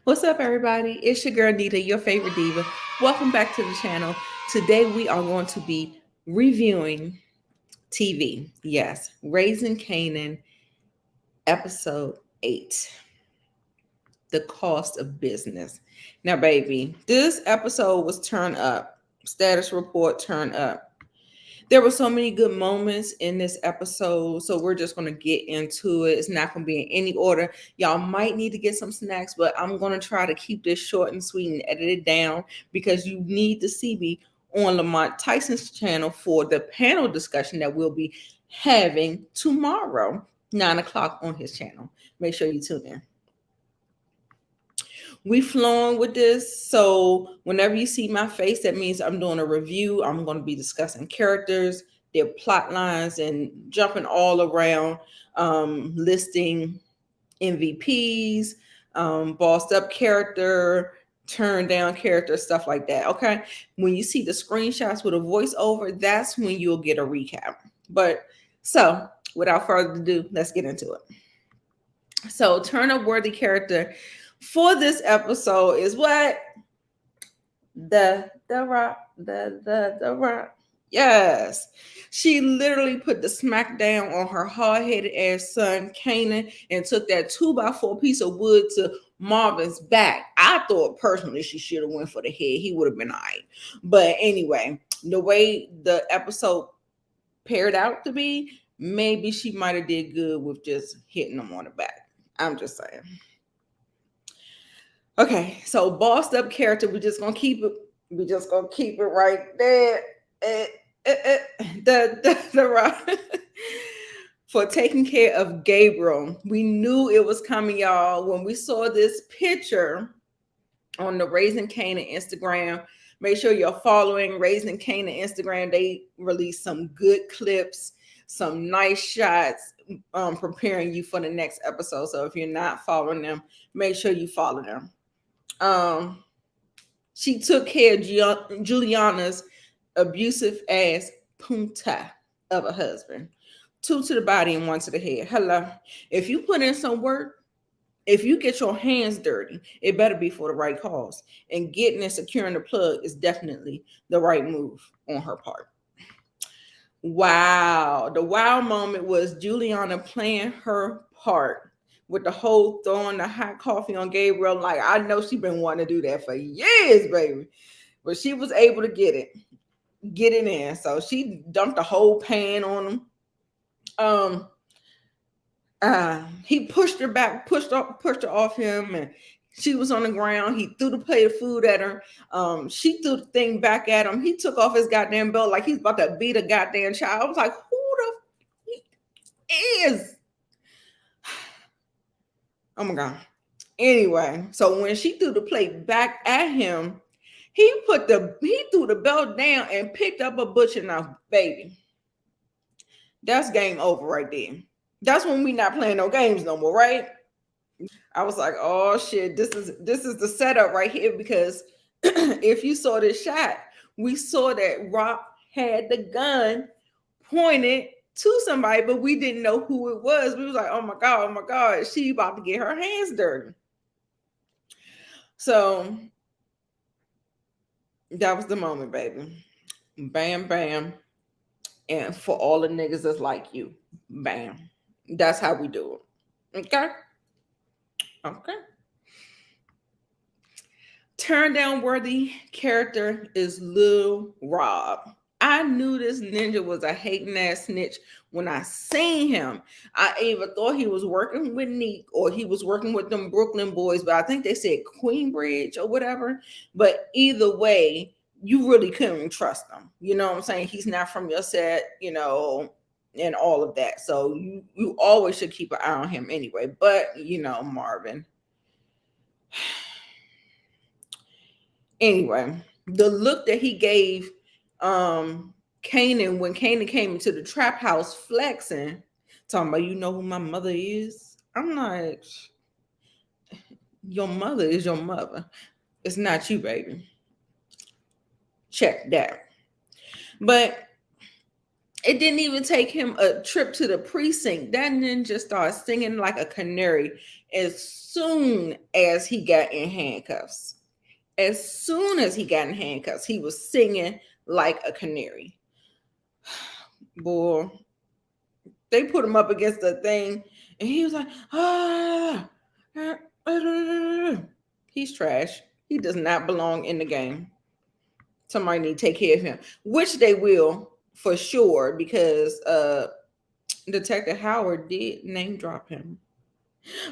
What's up, everybody? It's your girl Nita, your favorite diva. Welcome back to the channel. Today we are going to be reviewing TV. Yes, Raising Kanan, episode 8. The cost of business. Now, baby, this episode was turn up. Status report turn up. There were so many good moments in this episode, so we're just going to get into it. It's not going to be in any order. Y'all might need to get some snacks, but I'm going to try to keep this short and sweet and edit it down because you need to see me on Lamont Tyson's channel for the panel discussion that we'll be having tomorrow, 9 o'clock on his channel. Make sure you tune in. We flowing with this, so whenever you see my face, that means I'm doing a review. I'm going to be discussing characters, their plot lines, and jumping all around, listing MVPs, bossed up character, turned down character, stuff like that. Okay, when you see the screenshots with a voiceover, that's when you'll get a recap. But so without further ado, let's get into it. So turn up worthy character for this episode is what? The rock. Yes. She literally put the smack down on her hard-headed ass son, Kanan, and took that 2x4 piece of wood to Marvin's back. I thought personally she should have went for the head. He would have been all right. But anyway, the way the episode paired out to be, maybe she might have did good with just hitting him on the back. I'm just saying. Okay, so bossed up character, we're just gonna keep it. We're just gonna keep it right there. The rock for taking care of Gabriel. We knew it was coming, y'all. When we saw this picture on the Raising Kanan Instagram, make sure you're following Raising Kanan Instagram. They release some good clips, some nice shots, preparing you for the next episode. So if you're not following them, make sure you follow them. She took care of Juliana's abusive ass punta of a husband. 2 to the body and 1 to the head. Hello. If you put in some work, if you get your hands dirty, it better be for the right cause. And getting and securing the plug is definitely the right move on her part. Wow. The wow moment was Juliana playing her part with the whole throwing the hot coffee on Gabriel. Like, I know she's been wanting to do that for years, baby. But she was able to get it in. So she dumped the whole pan on him. He pushed her back, pushed her off him, and she was on the ground. He threw the plate of food at her. She threw the thing back at him. He took off his goddamn belt like he's about to beat a goddamn child. I was like, who the is? Oh my God. Anyway, so when she threw the plate back at him, he threw the belt down and picked up a butcher knife, baby. That's game over right there. That's when we not playing no games no more, right? I was like, oh shit, this is the setup right here, because if you saw this shot, we saw that Rock had the gun pointed to somebody, but we didn't know who it was. We was like, oh my God, she about to get her hands dirty. So that was the moment, baby. Bam, bam. And for all the niggas that's like you, bam. That's how we do it. Okay? Okay. Turn down worthy character is Lil Rob. I knew this ninja was a hating ass snitch when I seen him. I even thought he was working with Neek or he was working with them Brooklyn boys, but I think they said Queenbridge or whatever. But either way, you really couldn't trust him. You know what I'm saying? He's not from your set, you know, and all of that. So you always should keep an eye on him anyway. But, you know, Marvin. Anyway, the look that he gave Kanan when Kanan came into the trap house flexing, talking about, you know who my mother is? I'm like, your mother is your mother. It's not you, baby. Check that. But It didn't even take him a trip to the precinct. That ninja started singing like a canary as soon as he got in handcuffs. As soon as he got in handcuffs, he was singing like a canary. Boy, they put him up against the thing, and he was like, ah, ah, ah, ah. He's trash. He does not belong in the game. Somebody need to take care of him, which they will for sure, because Detective Howard did name drop him.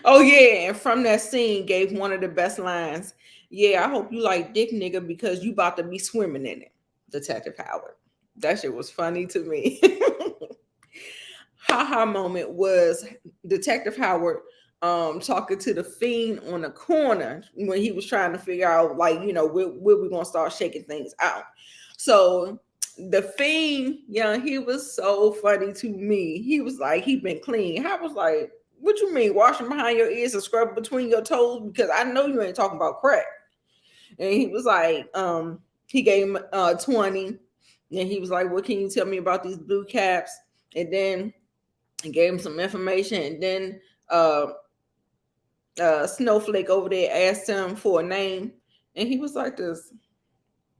Oh yeah, and from that scene gave one of the best lines. Yeah, I hope you like dick, nigga, because you about to be swimming in it. Detective Howard. That shit was funny to me. Ha moment was Detective Howard talking to the fiend on the corner when he was trying to figure out, like, where we gonna start shaking things out. So the fiend, yeah, he was so funny to me. He was like, he been clean. I was like, what you mean washing behind your ears and scrubbing between your toes? Because I know you ain't talking about crack. And he was like, he gave him 20. And he was like, what can you tell me about these blue caps? And then he gave him some information. And then Snowflake over there asked him for a name. And he was like this.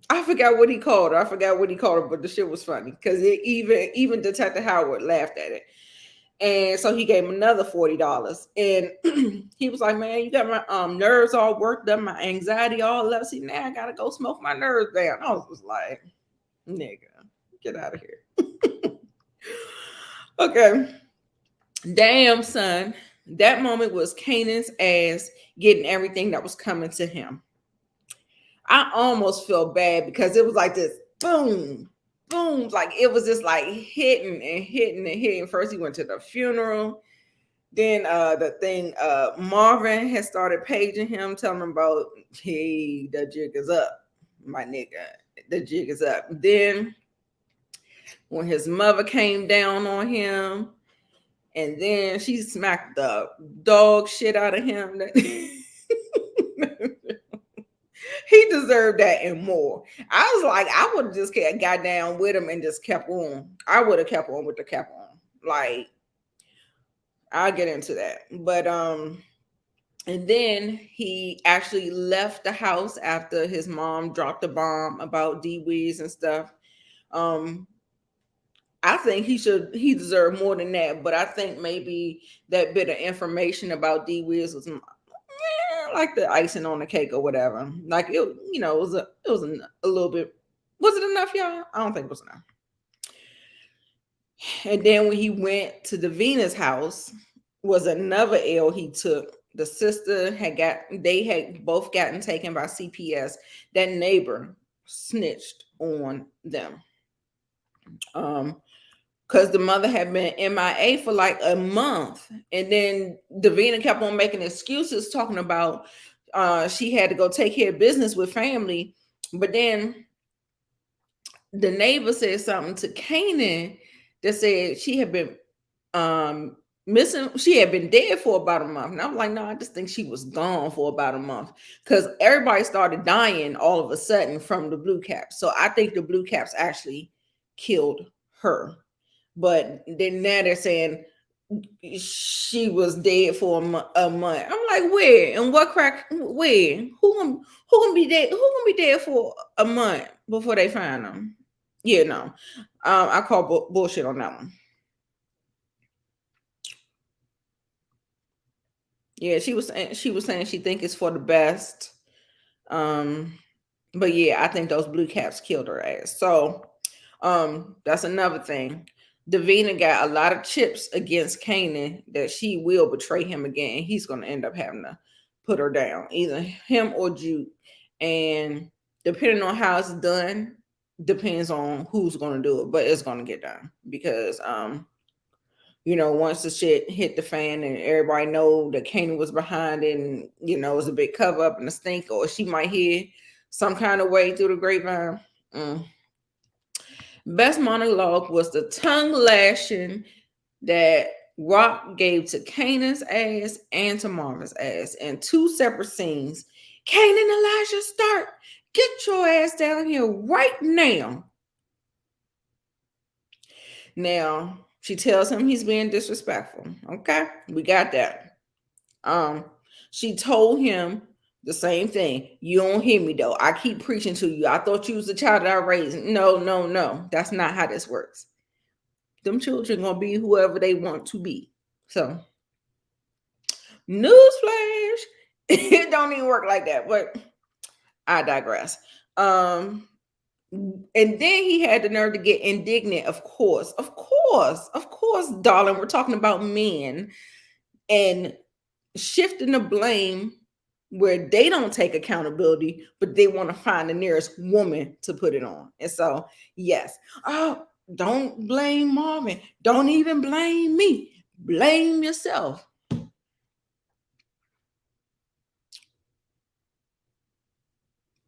I forgot what he called her. But the shit was funny because even Detective Howard laughed at it. And so he gave him another $40. And he was like, man, you got my nerves all worked up, my anxiety all up. See, now I gotta go smoke my nerves down. I was like, nigga, get out of here. Okay. Damn, son. That moment was Kanan's ass getting everything that was coming to him. I almost felt bad because it was like this boom, boom. Like it was just like hitting and hitting and hitting. First, he went to the funeral. Then the thing, Marvin had started paging him, telling him about, hey, the jig is up, my nigga. The jig is up. Then when his mother came down on him, and then she smacked the dog shit out of him. He deserved that and more. I was like, I would have just got down with him and just kept on. I would have kept on with the cap on. Like, I'll get into that. But and then he actually left the house after his mom dropped a bomb about D-Weez and stuff. I think he deserved more than that, but I think maybe that bit of information about D-Wiz was like the icing on the cake or whatever. Like it was a little bit. Was it enough, y'all? I don't think it was enough. And then when he went to Davina's house, was another L he took. The sister they had both gotten taken by CPS. That neighbor snitched on them. Because the mother had been MIA for like a month. And then Davina kept on making excuses, talking about she had to go take care of business with family. But then the neighbor said something to Kanan that said she had been missing. She had been dead for about a month. And I'm like, no, I just think she was gone for about a month because everybody started dying all of a sudden from the blue caps. So I think the blue caps actually killed her. But then now they're saying she was dead for a month. I'm like, where and what crack? Where? Who gonna be dead? Who gonna be dead for a month before they find them? Yeah, no. I call bullshit on that one. Yeah, she was saying she think it's for the best. But yeah, I think those blue caps killed her ass. So that's another thing. Davina got a lot of chips against Kanan that she will betray him again. He's gonna end up having to put her down, either him or Jude. And depending on how it's done, depends on who's gonna do it, but it's gonna get done because once the shit hit the fan and everybody know that Kanan was behind it and it was a big cover up and a stink, or she might hear some kind of way through the grapevine. Best monologue was the tongue lashing that Rock gave to Kanan's ass and to Marvin's ass in two separate scenes. Kanan, Elijah, start. Get your ass down here right now. Now, she tells him he's being disrespectful. Okay, we got that. Um, she told him the same thing. You don't hear me though. I keep preaching to you. I thought you was the child that I raised. No, no, no. That's not how this works. Them children gonna be whoever they want to be. So, newsflash, it don't even work like that. But I digress. Um, and then he had the nerve to get indignant. Of course, darling. We're talking about men and shifting the blame where they don't take accountability, but they want to find the nearest woman to put it on. And so, yes, oh, don't blame Marvin. Don't even blame me. Blame yourself.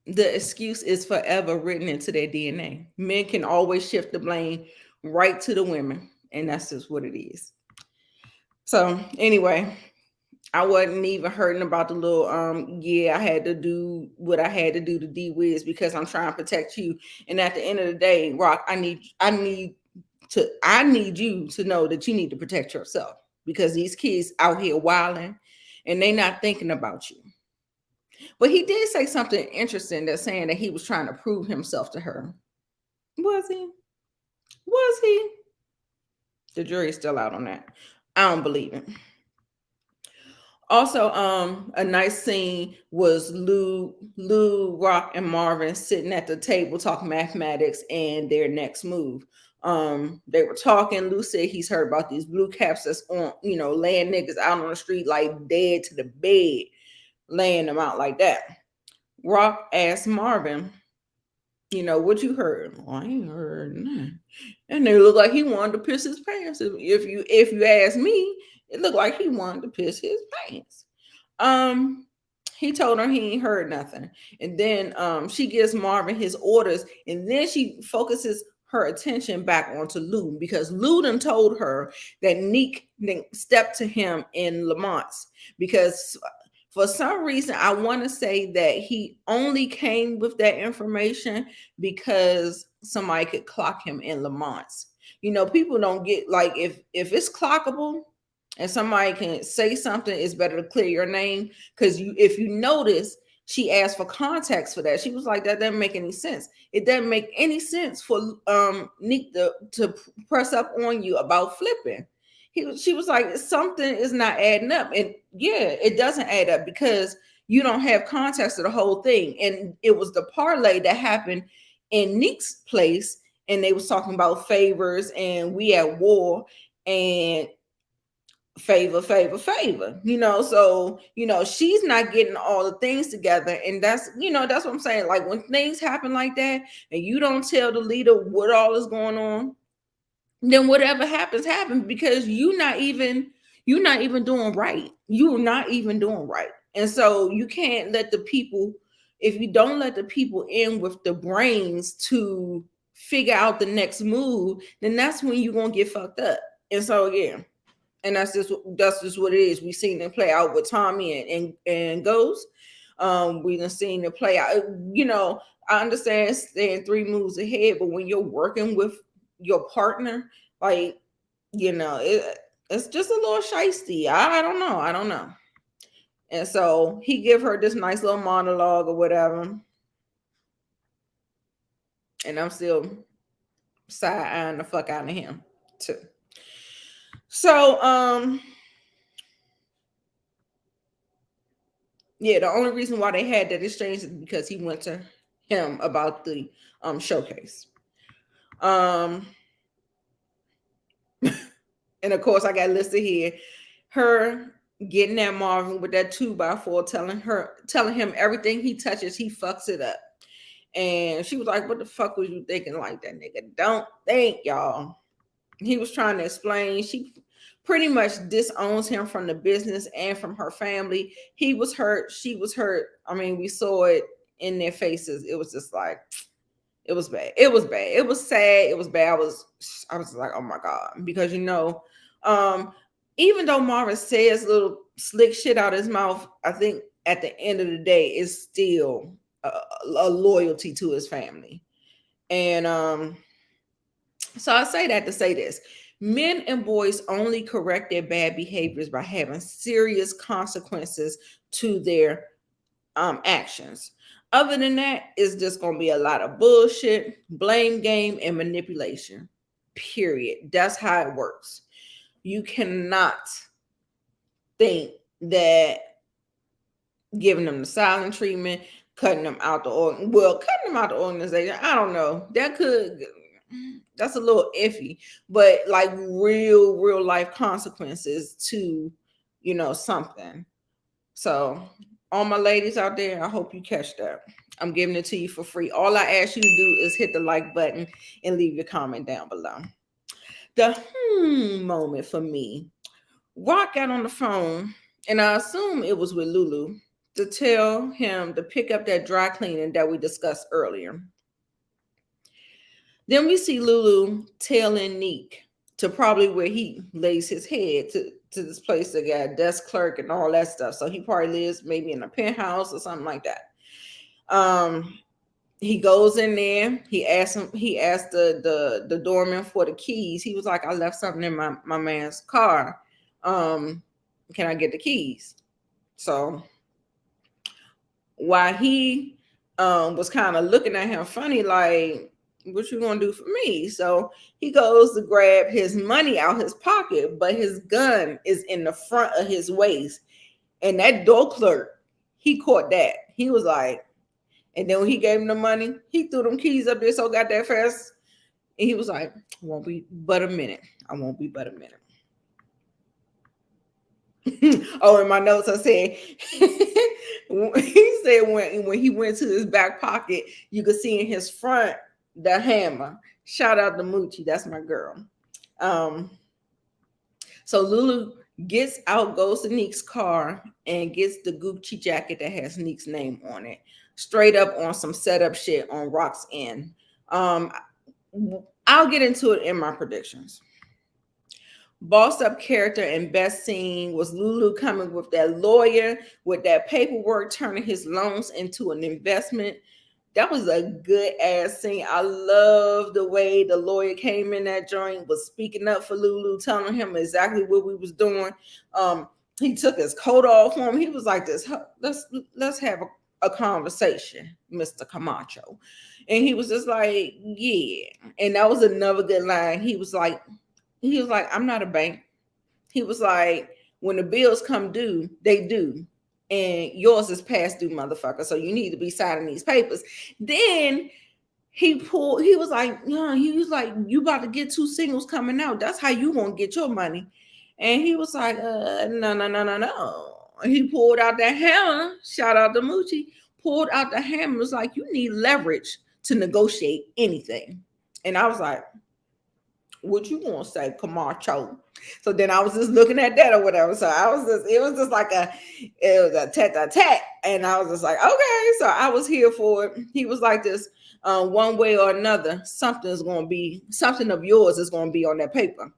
The excuse is forever written into their DNA. Men can always shift the blame right to the women, and that's just what it is. So, anyway, I wasn't even hurting about the little yeah, I had to do what I had to do to D Wiz because I'm trying to protect you. And at the end of the day, Rock, I need you to know that you need to protect yourself because these kids out here wilding and they not thinking about you. But he did say something interesting that's saying that he was trying to prove himself to her. Was he? Was he? The jury's still out on that. I don't believe it. Also, a nice scene was Lou, Rock, and Marvin sitting at the table talking mathematics and their next move. They were talking. Lou said he's heard about these blue caps that's on, laying niggas out on the street like dead to the bed, laying them out like that. Rock asked Marvin, what you heard? Well, I ain't heard nothing. And they looked like he wanted to piss his pants. If you ask me, it looked like he wanted to piss his pants. Um, he told her he ain't heard nothing. And then she gives Marvin his orders, and then she focuses her attention back onto Lou because Lou done told her that Neek stepped to him in Lamont's because for some reason, I want to say that he only came with that information because somebody could clock him in Lamont's. People don't get like if it's clockable and somebody can say something, it's better to clear your name because if you notice, she asked for context for that. She was like, that doesn't make any sense. It doesn't make any sense for Nick to press up on you about flipping. She was like, something is not adding up. And yeah, it doesn't add up because you don't have context of the whole thing. And it was the parlay that happened in Nick's place. And they was talking about favors and we at war and favor. So, she's not getting all the things together. And that's what I'm saying. Like when things happen like that and you don't tell the leader what all is going on, then whatever happens because you're not even doing right. You're not even doing right. And so you can't let the people, if you don't let the people in with the brains to figure out the next move, then that's when you're gonna get fucked up. And so yeah, and that's just what it is. We've seen it play out with Tommy and Ghost. We done seen it play out. I understand staying 3 moves ahead, but when you're working with your partner, like it's just a little shisty. I don't know. And so he give her this nice little monologue or whatever, and I'm still side eyeing the fuck out of him too. So yeah, the only reason why they had that exchange is because he went to him about the showcase. And of course I got listed here her getting at Marvin with that 2x4, telling him everything he touches, he fucks it up. And she was like, what the fuck was you thinking like that, nigga? Don't think, y'all. He was trying to explain. She pretty much disowns him from the business and from her family. He was hurt. She was hurt. I mean, we saw it in their faces. It was just like, it was bad. It was bad. It was sad. It was bad. I was like, oh my God. Because even though Marvin says little slick shit out his mouth, I think at the end of the day, it's still a loyalty to his family. And So I say that to say this. Men and boys only correct their bad behaviors by having serious consequences to their actions. Other than that, it's just going to be a lot of bullshit, blame game, and manipulation. Period. That's how it works. You cannot think that giving them the silent treatment, cutting them out the cutting them out the organization. I don't know. That's a little iffy, but like real life consequences to, something. So all my ladies out there, I hope you catch that. I'm giving it to you for free. All I ask you to do is hit the like button and leave your comment down below. The moment for me. Rock got on the phone, and I assume it was with Lulu, to tell him to pick up that dry cleaning that we discussed earlier. Then we see Lulu tailing Neek to probably where he lays his head to this place that got a desk clerk and all that stuff. So he probably lives maybe in a penthouse or something like that. He goes in there. He asked the doorman for the keys. He was like, I left something in my man's car. Can I get the keys? So while he was kind of looking at him funny, like, what you gonna do for me? So he goes to grab his money out his pocket, but his gun is in the front of his waist. And that door clerk, he caught that. He was like, and then when he gave him the money, he threw them keys up there so got that fast. And he was like, I won't be but a minute. I won't be but a minute. Oh, in my notes I said he said when he went to his back pocket, you could see in his front the hammer. Shout out to Moochie, that's my girl. So Lulu gets out, goes to Neek's car, and gets the Gucci jacket that has Neek's name on it. Straight up on some setup shit on Rock's end. I'll get into it in my predictions. Boss up character and best scene was Lulu coming with that lawyer with that paperwork, turning his loans into an investment. That was a good ass scene. I love the way the lawyer came in that joint, was speaking up for Lulu, telling him exactly what we was doing. He took his coat off for him. He was like, "This, let's have a conversation, Mr. Camacho." And he was just like, "Yeah." And that was another good line. He was like, I'm not a bank. He was like, when the bills come due, they do. And yours is past due, motherfucker. So you need to be signing these papers. Then he was like, yeah, he was like, you about to get 2 singles coming out. That's how you gonna get your money. And he was like, no. He pulled out that hammer. Shout out to Moochie. Pulled out the hammer. Was like, you need leverage to negotiate anything. And I was like, what you gonna say, Camacho? So then I was just looking at that or whatever. So it was just like a tat, and I was just like, okay. So I was here for it. He was like this, one way or another, something of yours is gonna be on that paper.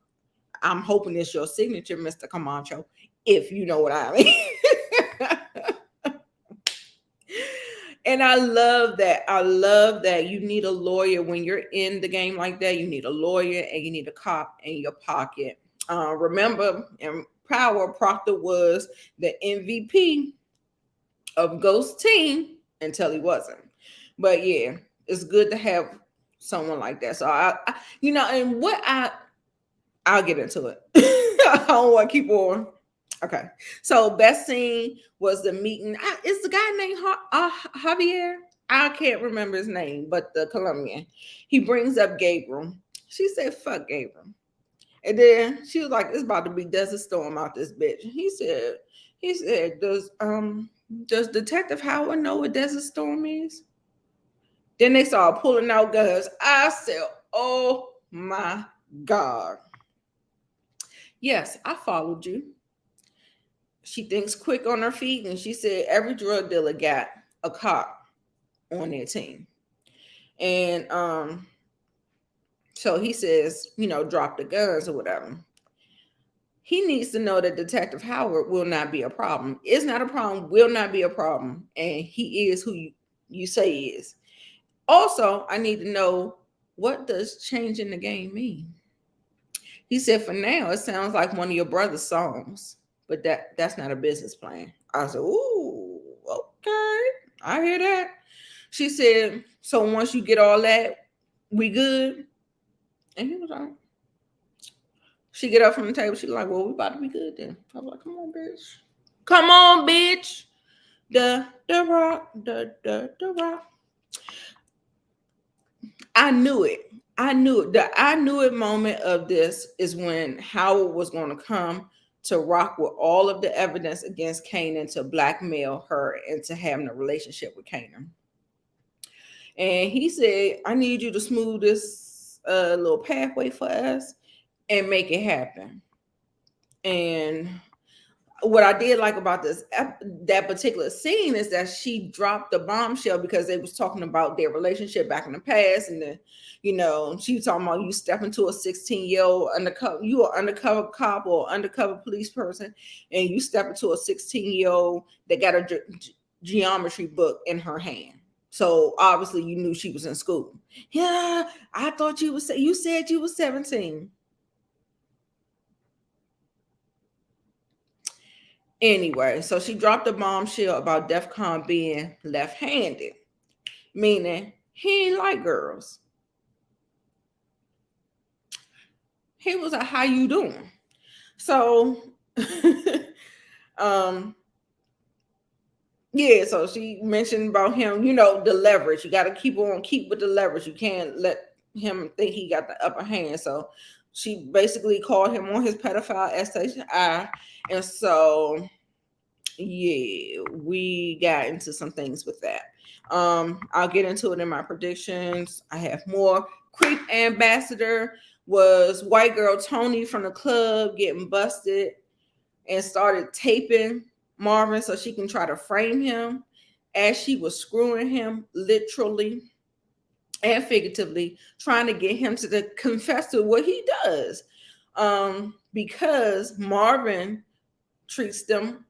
I'm hoping it's your signature, Mr. Camacho, if you know what I mean. And I love that. I love that you need a lawyer when you're in the game like that. You need a lawyer and you need a cop in your pocket. Remember, in Power, Proctor was the MVP of Ghost Team until he wasn't. But yeah, it's good to have someone like that. So I'll get into it. I don't want to keep on. Okay, so best scene was the meeting. Is the guy named Javier? I can't remember his name, but the Colombian. He brings up Gabriel. She said, "Fuck Gabriel," and then she was like, "It's about to be Desert Storm out this bitch." He said, "Does Detective Howard know what Desert Storm is?" Then they started pulling out guns. I said, "Oh my God!" Yes, I followed you. She thinks quick on her feet, and she said every drug dealer got a cop on their team. And so he says, drop the guns or whatever. He needs to know that Detective Howard will not be a problem. It's not a problem, will not be a problem. And he is who you say he is. Also, I need to know what does changing the game mean? He said, for now, it sounds like one of your brother's songs, but that's not a business plan. I said, ooh, okay, I hear that. She said, so once you get all that, we good? And he was like, she get up from the table. She's like, well, we about to be good then. I was like, come on, bitch. Come on, bitch. The rock, the rock. I knew it. I knew it. The I knew it moment of this is when Howard was going to come to rock with all of the evidence against Kanan to blackmail her into having a relationship with Kanan. And he said, I need you to smooth this little pathway for us and make it happen. And what I did like about that particular scene is that she dropped the bombshell because they was talking about their relationship back in the past, and then, she was talking about you step into a 16-year-old undercover, you are undercover cop or undercover police person, and you step into a 16-year-old that got a geometry book in her hand. So obviously you knew she was in school. Yeah, I thought you said you was 17. Anyway, so she dropped a bombshell about DEFCON being left-handed, meaning he ain't like girls. He was like, how you doing? So, yeah, so she mentioned about him, the leverage. You got to keep with the leverage. You can't let him think he got the upper hand. So she basically called him on his pedophile SHI. And so yeah, we got into some things with that. I'll get into it in my predictions. I have more. Creep ambassador was white girl Tony from the club getting busted and started taping Marvin so she can try to frame him as she was screwing him literally and figuratively, trying to get him to confess to what he does. Because Marvin treats them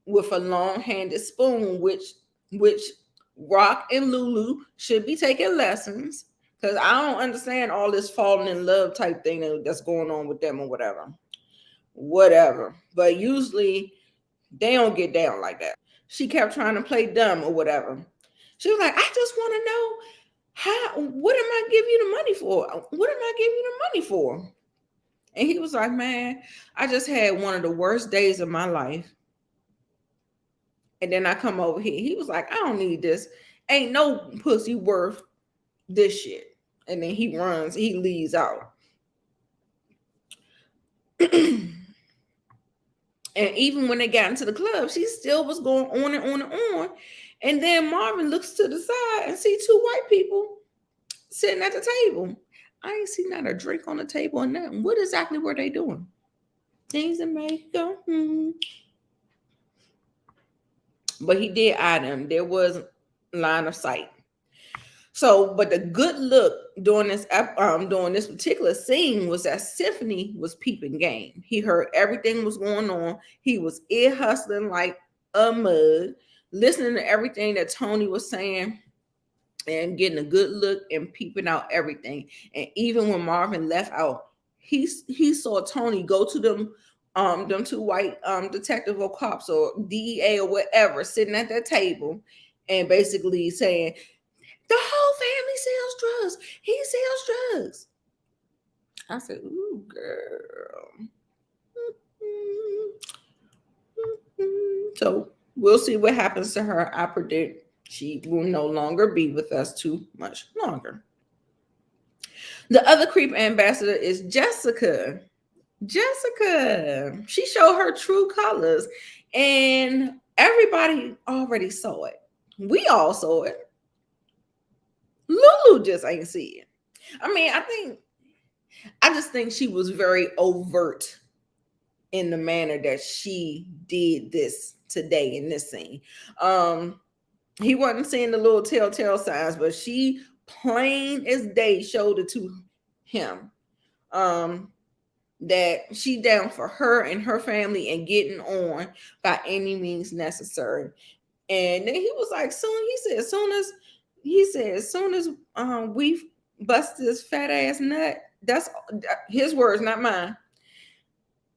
with a long-handed spoon, which Rock and Lulu should be taking lessons, because I don't understand all this falling in love type thing that's going on with them or whatever. But usually they don't get down like that. She kept trying to play dumb or whatever. She was like, I just want to know what am I giving you the money for? What am I giving you the money for? And he was like, man, I just had one of the worst days of my life. And then I come over here. He was like, I don't need this. Ain't no pussy worth this shit. And then he leaves out. And even when they got into the club, she still was going on and on and on. And then Marvin looks to the side and see two white people sitting at the table. I ain't seen not a drink on the table or nothing. What exactly were they doing? Things that make go. But he did eye them. There was line of sight. So, but the good look during this particular scene was that Symphony was peeping game. He heard everything was going on. He was ear hustling like a mug, listening to everything that Tony was saying and getting a good look and peeping out everything. And even when Marvin left out, he saw Tony go to them two white detective or cops or DEA or whatever sitting at that table and basically saying, the whole family sells drugs. He sells drugs. I said, ooh, girl. So we'll see what happens to her. I predict she will no longer be with us too much longer. The other creep ambassador is Jessica. She showed her true colors, and everybody already saw it. We all saw it. Lulu just ain't see it. I mean, I just think she was very overt in the manner that she did this today in this scene. He wasn't seeing the little telltale signs, but she plain as day showed it to him. That she down for her and her family and getting on by any means necessary. And then he was like, as soon as we bust this fat ass nut. That's his words, not mine.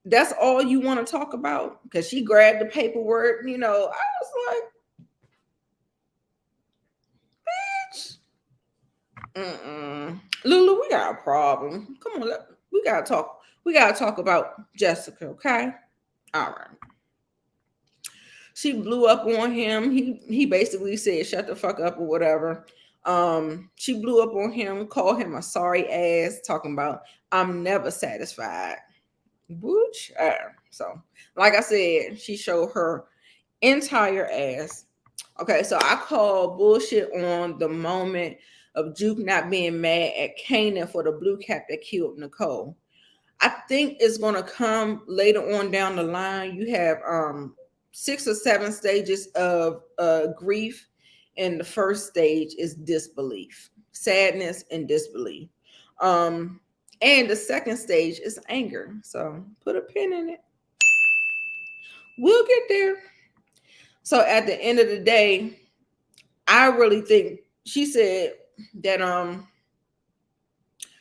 That's all you want to talk about? Because she grabbed the paperwork. I was like, bitch. Lulu, we got a problem. Come on, we gotta talk. We gotta talk about Jessica, okay? All right. She blew up on him. He basically said, "Shut the fuck up" or whatever. She blew up on him, called him a sorry ass, talking about I'm never satisfied. Booch. So, like I said, she showed her entire ass. Okay, so I call bullshit on the moment of Juke not being mad at Kanan for the blue cap that killed Nicole. I think it's gonna come later on down the line. You have 6 or 7 stages of grief, and the first stage is disbelief, sadness, and disbelief. And the second stage is anger. So put a pin in it. We'll get there. So at the end of the day, I really think she said that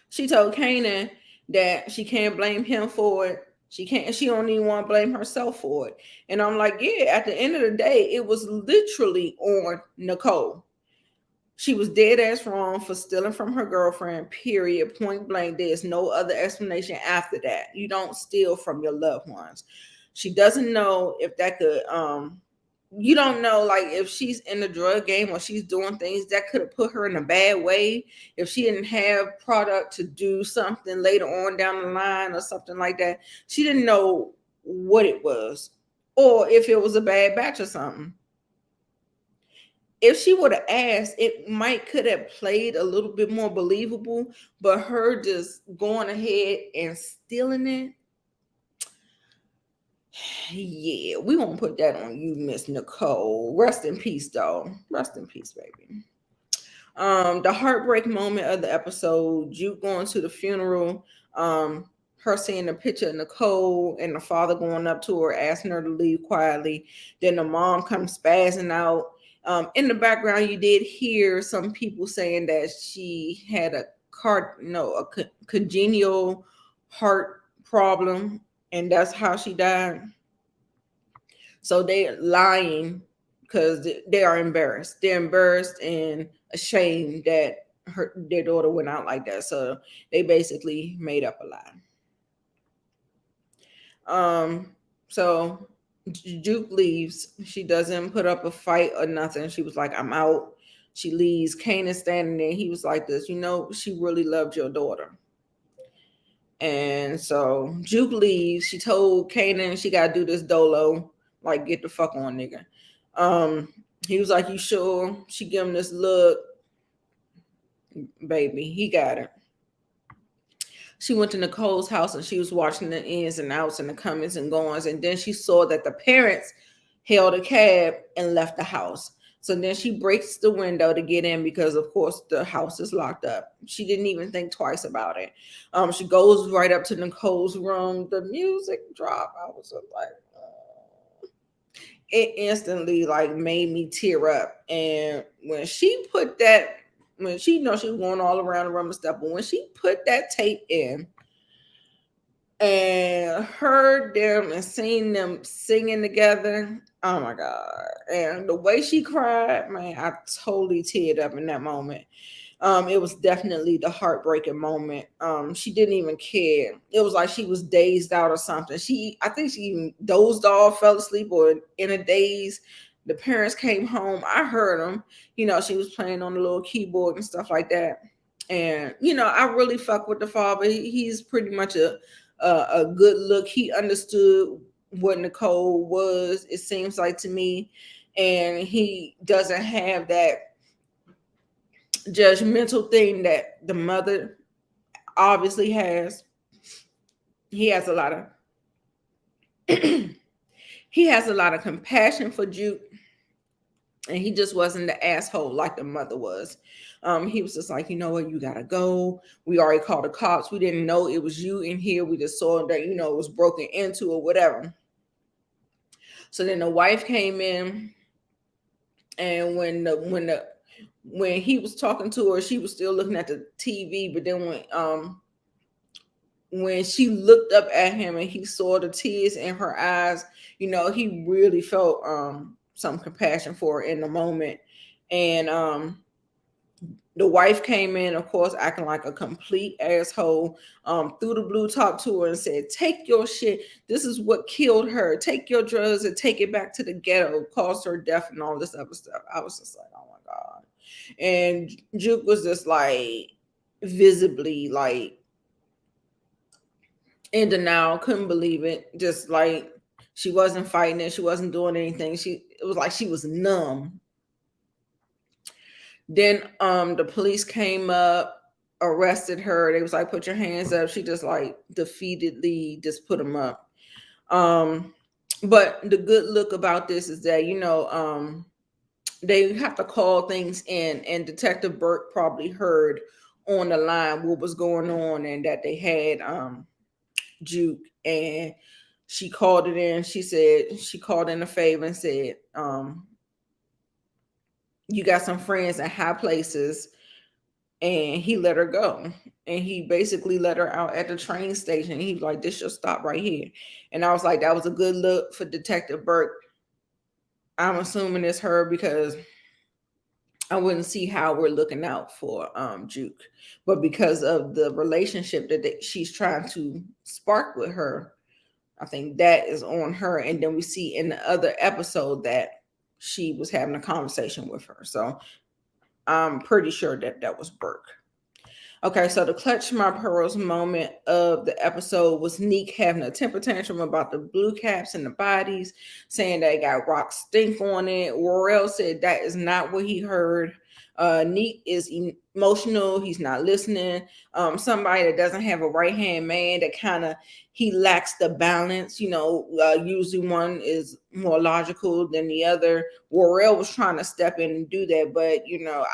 she told Kanan that she can't blame him for it. She don't even want to blame herself for it. And I'm like, yeah, at the end of the day, it was literally on Nicole. She was dead ass wrong for stealing from her girlfriend, period, point blank. There's no other explanation after that. You don't steal from your loved ones. She doesn't know if that could you don't know, like, if she's in the drug game or she's doing things that could have put her in a bad way. If she didn't have product to do something later on down the line or something like that, she didn't know what it was, or if it was a bad batch or something. If she would have asked, it might could have played a little bit more believable, but her just going ahead and stealing it, yeah, we won't put that on you, Miss Nicole. Rest in peace, though. Rest in peace, baby. The heartbreak moment of the episode, Juke going to the funeral, her seeing the picture of Nicole and the father going up to her, asking her to leave quietly. Then the mom comes spazzing out. In the background, you did hear some people saying that she had a congenial heart problem, and that's how she died. So they're lying because they are embarrassed. They're embarrassed and ashamed that their daughter went out like that. So they basically made up a lie. So Juke leaves. She doesn't put up a fight or nothing. She was like, I'm out. She leaves. Kane is standing there. He was like this, she really loved your daughter. And so Juke leaves. She told Kanan she got to do this dolo. Like, get the fuck on, nigga. He was like, you sure? She give him this look. Baby, he got it. She went to Nicole's house and she was watching the ins and outs and the comings and goings. And then she saw that the parents hailed a cab and left the house. So then she breaks the window to get in because, of course, the house is locked up. She didn't even think twice about it. She goes right up to Nicole's room. The music dropped. I was just like, it instantly like made me tear up. And when she put that, when she she was going all around the room and stuff, but when she put that tape in and heard them and seen them singing together, oh my God. And the way she cried, man, I totally teared up in that moment. It was definitely the heartbreaking moment. She didn't even care. It was like she was dazed out or something. I think she even dozed off, fell asleep, or in a daze. The parents came home. I heard them. She was playing on the little keyboard and stuff like that. And I really fuck with the father. He's pretty much a good look. He understood what Nicole was, it seems like to me, and he doesn't have that judgmental thing that the mother obviously has. He has a lot of he has a lot of compassion for Juke, and he just wasn't the asshole like the mother was. He was just like, you know what, you gotta go. We already called the cops. We didn't know it was you in here. We just saw that it was broken into or whatever. So then the wife came in, and when the When he was talking to her, she was still looking at the TV, but then when she looked up at him and he saw the tears in her eyes, he really felt some compassion for her in the moment. And the wife came in, of course, acting like a complete asshole, threw the blue top to her and said, "Take your shit. This is what killed her. Take your drugs and take it back to the ghetto, caused her death," and all this other stuff. I was just like, oh my God. And Juke was just like visibly like in denial, couldn't believe it. Just like she wasn't fighting it, she wasn't doing anything. It was like she was numb. Then the police came up, arrested her. They was like, "Put your hands up." She just like defeatedly just put them up. But the good look about this is that they have to call things in, and Detective Burke probably heard on the line what was going on and that they had Juke, and she called it in. She said she called in a favor and said, "You got some friends in high places," and he let her go. And he basically let her out at the train station. He was like, "This should stop right here." And I was like, that was a good look for Detective Burke. I'm assuming it's her because I wouldn't see how we're looking out for Juke. But because of the relationship that she's trying to spark with her, I think that is on her. And then we see in the other episode that she was having a conversation with her. So I'm pretty sure that that was Burke. Okay, so the clutch my pearls moment of the episode was Neek having a temper tantrum about the blue caps and the bodies, saying they got rock stink on it. Worrell said that is not what he heard. Neek is emotional. He's not listening. Somebody that doesn't have a right hand man, that kind of he lacks the balance. Usually one is more logical than the other. Worrell was trying to step in and do that, but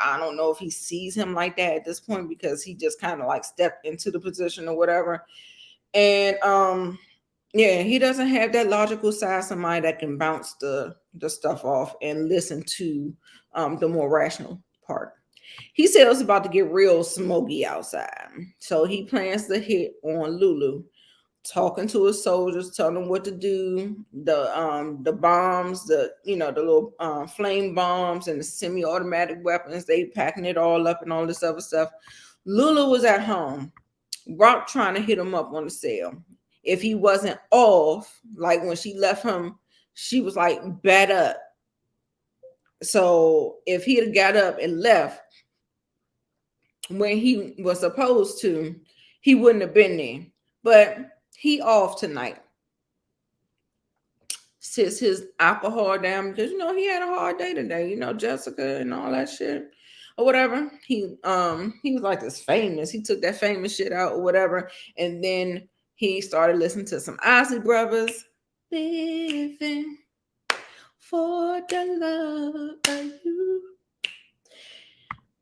I don't know if he sees him like that at this point because he just kind of like stepped into the position or whatever. And yeah, he doesn't have that logical side, somebody that can bounce the stuff off and listen to the more rational part. He said it was about to get real smoky outside, so he plans to hit on Lulu, talking to his soldiers, telling them what to do. The bombs, the little flame bombs and the semi-automatic weapons, they packing it all up and all this other stuff. Lulu was at home. Rock trying to hit him up on the cell. If he wasn't off, like when she left him, she was like bat up. So if he'd have got up and left when he was supposed to, he wouldn't have been there. But he off tonight. Sits his alcohol down because he had a hard day today. Jessica and all that shit or whatever. He was like this famous. He took that famous shit out or whatever, and then he started listening to some Ozzy Brothers. Living for the love of you.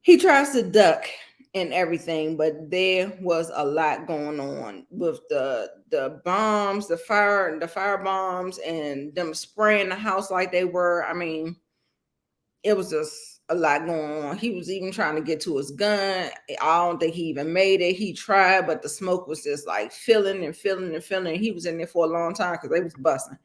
He tries to duck and everything, but there was a lot going on with the bombs, the fire bombs, and them spraying the house like they were. I mean, it was just a lot going on. He was even trying to get to his gun. I don't think he even made it. He tried, but the smoke was just like filling and filling and filling. He was in there for a long time because they was busting.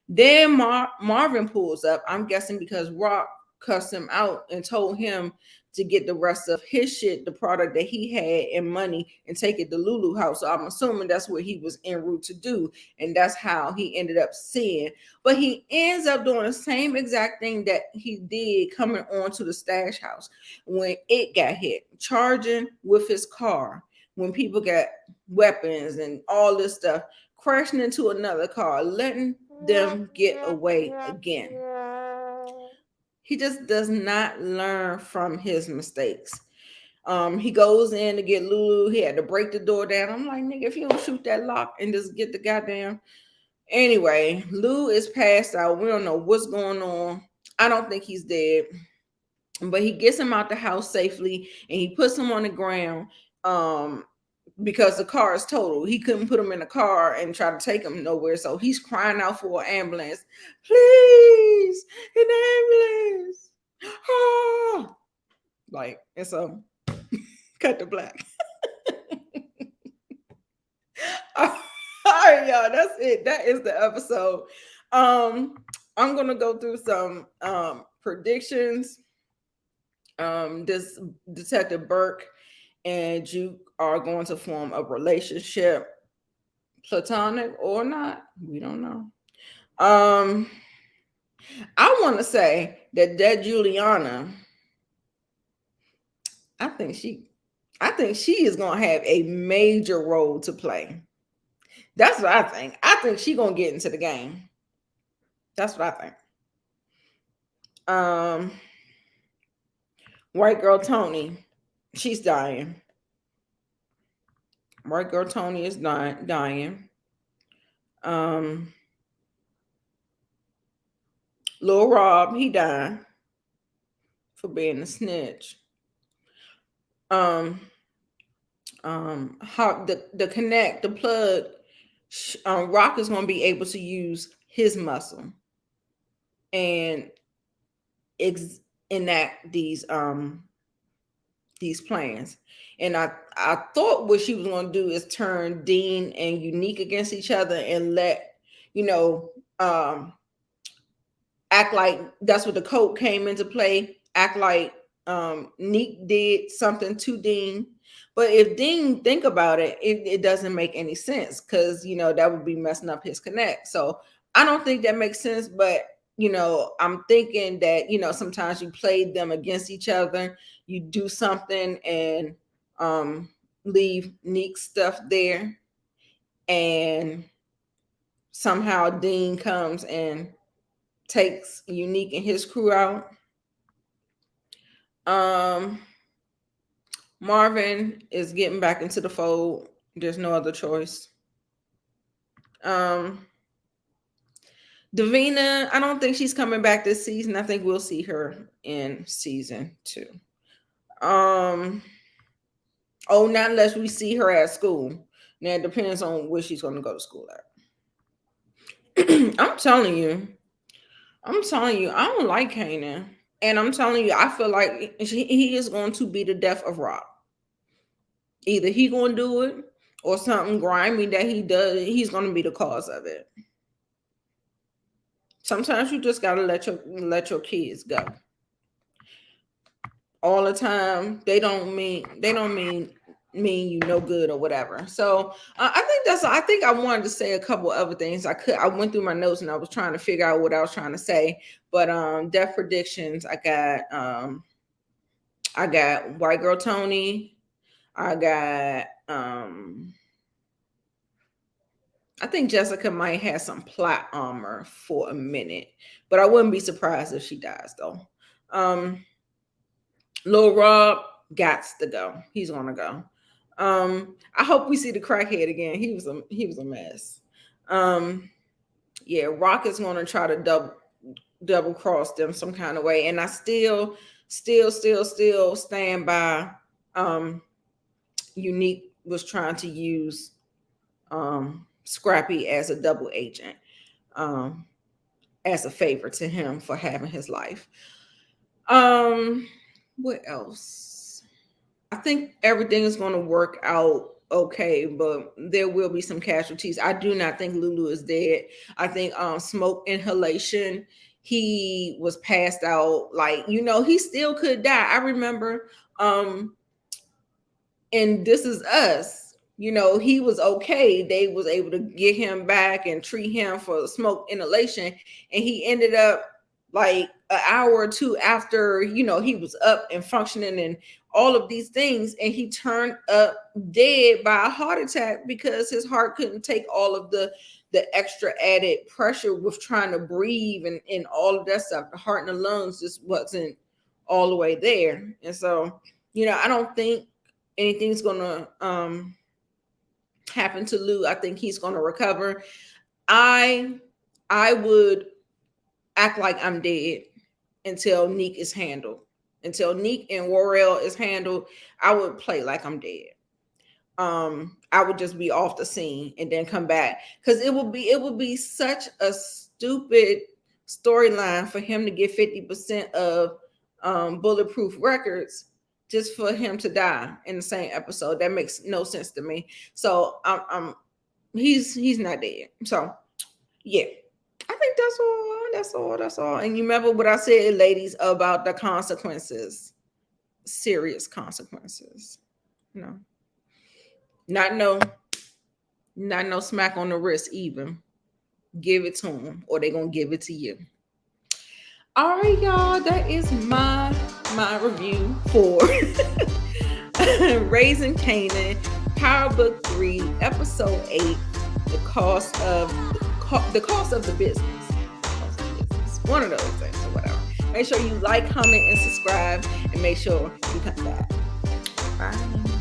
Then Marvin pulls up. I'm guessing because Rock cussed him out and told him to get the rest of his shit, the product that he had, and money, and take it to Lulu house. So I'm assuming that's what he was en route to do, and that's how he ended up seeing. But he ends up doing the same exact thing that he did coming on to the stash house when it got hit, charging with his car. When people got weapons and all this stuff, crashing into another car, letting them get away again. He just does not learn from his mistakes. He goes in to get Lulu. He had to break the door down. I'm like, nigga, if you don't shoot that lock and just get the goddamn. Anyway, Lou is passed out. We don't know what's going on. I don't think he's dead, but he gets him out the house safely and he puts him on the ground. Because the car is total. He couldn't put him in the car and try to take him nowhere. So he's crying out for an ambulance. Please, an ambulance. Ah. Like, and so cut the black. All right, y'all. That's it. That is the episode. I'm gonna go through some predictions. This Detective Burke and Juke are going to form a relationship, platonic or not. We don't know. I want to say that Juliana, I think she is gonna have a major role to play. That's what I think. I think she gonna get into the game. That's what I think. Um, White girl Tony, she's dying. White girl Tony is dying. Um, Lil Rob, he died for being a snitch. Um, how the connect, the plug, Rock is gonna be able to use his muscle and enact these plans. And I thought what she was going to do is turn Dean and Unique against each other and let, you know, act like that's what the code came into play, act like Neek did something to Dean. But if Dean think about it, it doesn't make any sense because, you know, that would be messing up his connect. So I don't think that makes sense. But, you know, I'm thinking that, you know, sometimes you play them against each other, you do something and leave Neek stuff there. And somehow Dean comes and takes Unique and his crew out. Marvin is getting back into the fold. There's no other choice. Davina, I don't think she's coming back this season. I think we'll see her in season 2. Oh, not unless we see her at school. Now it depends on where she's going to go to school at. I'm telling you, I don't like Kanan. And I'm telling you, I feel like he is going to be the death of Rock. Either he going to do it or something grimy that he does, he's going to be the cause of it. Sometimes you just got to let your kids go. All the time, they don't mean you no good or whatever. So I think I wanted to say a couple other things. I went through my notes and I was trying to figure out what I was trying to say. But death predictions, I got White Girl Tony. I got I think Jessica might have some plot armor for a minute, but I wouldn't be surprised if she dies though. Lil Rob gots to go. He's gonna go. I hope we see the crackhead again. He was a mess. Yeah, Rock is gonna try to double cross them some kind of way, and I still stand by. Unique was trying to use Scrappy as a double agent, as a favor to him for having his life. What else? I think everything is going to work out okay, but there will be some casualties. I do not think Lulu is dead. I think smoke inhalation, he was passed out. Like, you know, he still could die. I remember and This Is Us, you know, he was okay. They was able to get him back and treat him for smoke inhalation, and he ended up like an hour or two after, you know, he was up and functioning and all of these things, and he turned up dead by a heart attack because his heart couldn't take all of the extra added pressure with trying to breathe and all of that stuff. The heart and the lungs just wasn't all the way there. And so, you know, I don't think anything's gonna happen to Lou. I think he's gonna recover. I would act like I'm dead until Neek is handled. Until Neek and Warrell is handled, I would play like I'm dead. I would just be off the scene and then come back, because it would be such a stupid storyline for him to get 50% of Bulletproof Records just for him to die in the same episode. That makes no sense to me. So he's not dead. So yeah, I think that's all. That's all. And you remember what I said, ladies, about the consequences, serious consequences. No, not no smack on the wrist even. Give it to them, or they're gonna give it to you. All right, y'all. That is my review for Raising Kanan, Power Book 3, Episode 8, the cost of the business. One of those things or whatever. Make sure you like, comment, and subscribe, and make sure you come back. Bye.